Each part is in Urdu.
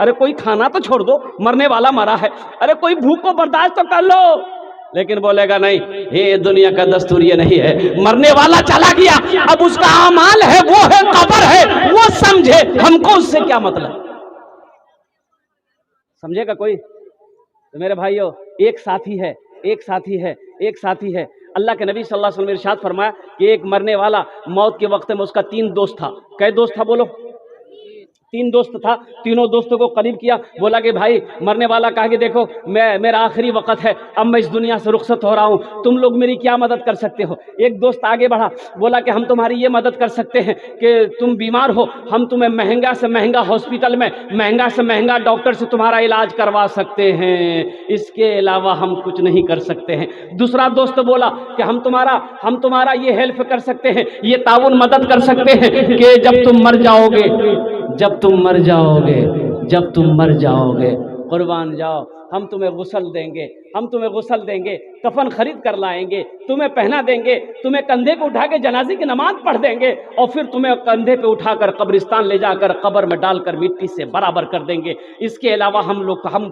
ارے کوئی کھانا تو چھوڑ دو، مرنے والا مرا ہے، ارے کوئی بھوک کو برداشت تو کر لو۔ لیکن بولے گا نہیں، یہ دنیا کا دستور یہ نہیں ہے، مرنے والا چلا گیا، اب اس کا اعمال ہے، وہ ہے قبر ہے، وہ سمجھے، ہم کو اس سے کیا مطلب؟ سمجھے گا کوئی؟ تو میرے بھائیو، ایک ساتھی ہے، اللہ کے نبی صلی اللہ علیہ وسلم نے ارشاد فرمایا کہ ایک مرنے والا موت کے وقت میں اس کا 3 دوست تھا۔ کئے دوست تھا بولو؟ 3 دوست تھا۔ تینوں دوستوں کو قریب کیا، بولا کہ بھائی، مرنے والا کہا کہ دیکھو میرا آخری وقت ہے، اب میں اس دنیا سے رخصت ہو رہا ہوں، تم لوگ میری کیا مدد کر سکتے ہو؟ ایک دوست آگے بڑھا، بولا کہ ہم تمہاری یہ مدد کر سکتے ہیں کہ تم بیمار ہو، ہم تمہیں مہنگا سے مہنگا ہاسپٹل میں مہنگا سے مہنگا ڈاکٹر سے تمہارا علاج کروا سکتے ہیں، اس کے علاوہ ہم کچھ نہیں کر سکتے ہیں۔ دوسرا دوست بولا کہ ہم تمہارا یہ ہیلپ کر سکتے ہیں، یہ تعاون مدد کر سکتے ہیں کہ جب تم مر جاؤ گے قربان جاؤ، ہم تمہیں غسل دیں گے، کفن خرید کر لائیں گے، تمہیں پہنا دیں گے، تمہیں کندھے پہ اٹھا کے جنازے کی نماز پڑھ دیں گے، اور پھر تمہیں کندھے پہ اٹھا کر قبرستان لے جا کر قبر میں ڈال کر مٹی سے برابر کر دیں گے، اس کے علاوہ ہم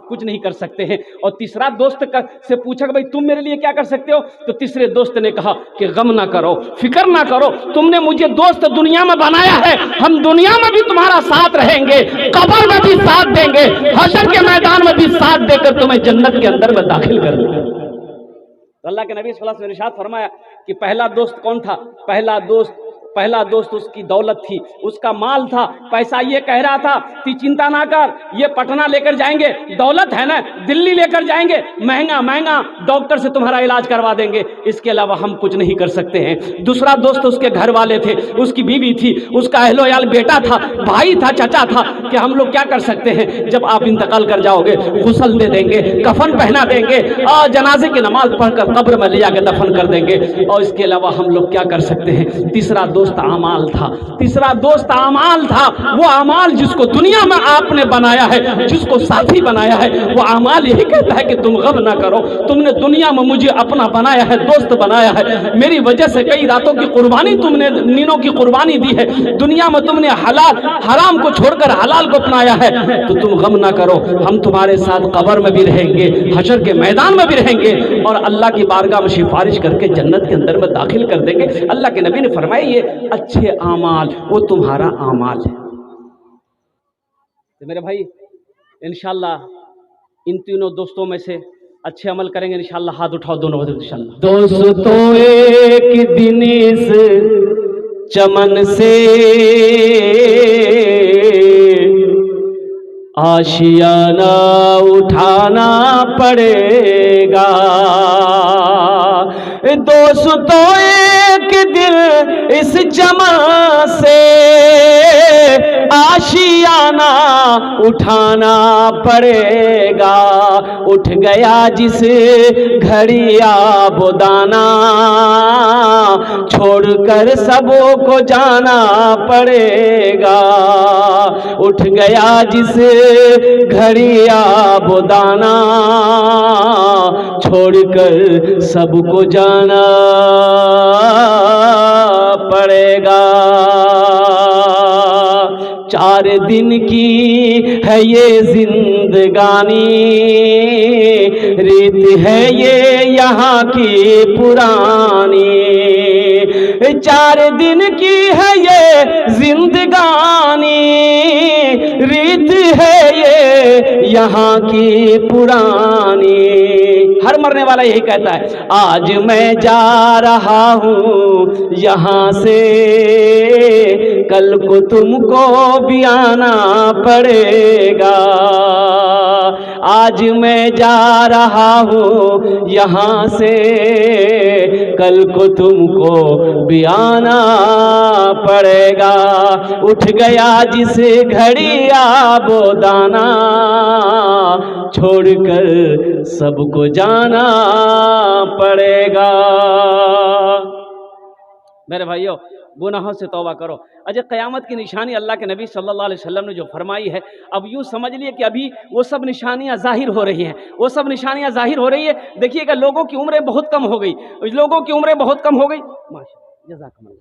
کچھ نہیں کر سکتے ہیں۔ اور تیسرا دوست سے پوچھا کہ بھائی تم میرے لیے کیا کر سکتے ہو؟ تو تیسرے دوست نے کہا کہ غم نہ کرو، فکر نہ کرو، تم نے مجھے دوست دنیا میں بنایا ہے، ہم دنیا میں بھی تمہارا ساتھ رہیں گے، قبر میں بھی ساتھ دیں گے، حشر کے میدان میں بھی ساتھ دے کر تمہیں جنت کے اندر میں داخل کر دیں گے۔ تو اللہ کے نبی صلی اللہ علیہ وسلم نے ارشاد فرمایا کہ پہلا دوست کون تھا؟ پہلا دوست اس کی دولت تھی، اس کا مال تھا، پیسہ یہ کہہ رہا تھا کہ چنتا نہ کر، یہ پٹنہ لے کر جائیں گے، دولت ہے نا، دلی لے کر جائیں گے، مہنگا ڈاکٹر سے تمہارا علاج کروا دیں گے، اس کے علاوہ ہم کچھ نہیں کر سکتے ہیں۔ دوسرا دوست اس کے گھر والے تھے، اس کی بیوی تھی، اس کا اہل و عیال، بیٹا تھا، بھائی تھا، چچا تھا، کہ ہم لوگ کیا کر سکتے ہیں؟ جب آپ انتقال کر جاؤ گے غسل دے دیں گے، کفن پہنا دیں گے، اور جنازے کی نماز پڑھ کر قبر میں لے جا کے دفن کر دیں گے، اور اس کے علاوہ ہم لوگ کیا کر سکتے ہیں؟ تیسرا دوست اعمال تھا، وہ اعمال جس کو دنیا میں آپ نے بنایا ہے، جس کو ساتھی بنایا ہے، وہ اعمال یہی کہتا ہے کہ تم غم نہ کرو، تم نے دنیا میں مجھے اپنا بنایا ہے، دوست بنایا ہے، میری وجہ سے کئی راتوں کی قربانی تم نے، نیندوں کی قربانی دی ہے، دنیا میں تم نے حرام کو چھوڑ کر حلال کو اپنایا ہے، تو تم غم نہ کرو، ہم تمہارے ساتھ قبر میں بھی رہیں گے، حشر کے میدان میں بھی رہیں گے، اور اللہ کی بارگاہ میں سفارش کر کے جنت کے اندر میں داخل کر دیں گے۔ اللہ کے نبی نے فرمایا یہ اچھے اعمال وہ تمہارا اعمال ہے۔ تو میرے بھائی انشاءاللہ ان تینوں دوستوں میں سے اچھے عمل کریں گے انشاءاللہ، ہاتھ اٹھاؤ دونوں انشاءاللہ۔ دوستو ایک دن اس چمن سے آشیانہ اٹھانا پڑے گا، دوستو ایک دن اس چمن سے آشیانہ اٹھانا پڑے گا، اٹھ گیا جس گھڑی آب و دانا چھوڑ کر سبوں کو جانا پڑے گا، اٹھ گیا جس گھڑی آب و دانا چھوڑ کر سب کو جانا پڑے گا۔ 4 دن کی ہے یہ زندگانی، ریت ہے یہ یہاں کی پرانی، 4 دن کی ہے یہ زندگانی، ریت ہے یہ یہاں کی پرانی۔ ہر مرنے والا یہی کہتا ہے آج میں جا رہا ہوں یہاں سے، کل کو تم کو بھی آنا پڑے گا، آج میں جا رہا ہوں یہاں سے، کل کو تم کو بھی آنا پڑے گا، اٹھ گیا جس گھڑی آب و دانا چھوڑ کر سب کو جانا پڑے گا۔ میرے بھائیو گناہوں سے توبہ کرو۔ اجے قیامت کی نشانی اللہ کے نبی صلی اللہ علیہ وسلم نے جو فرمائی ہے، اب یوں سمجھ لیے کہ ابھی وہ سب نشانیاں ظاہر ہو رہی ہیں، دیکھیے کہ لوگوں کی عمریں بہت کم ہو گئی، ماشاءاللہ جزاکم اللہ۔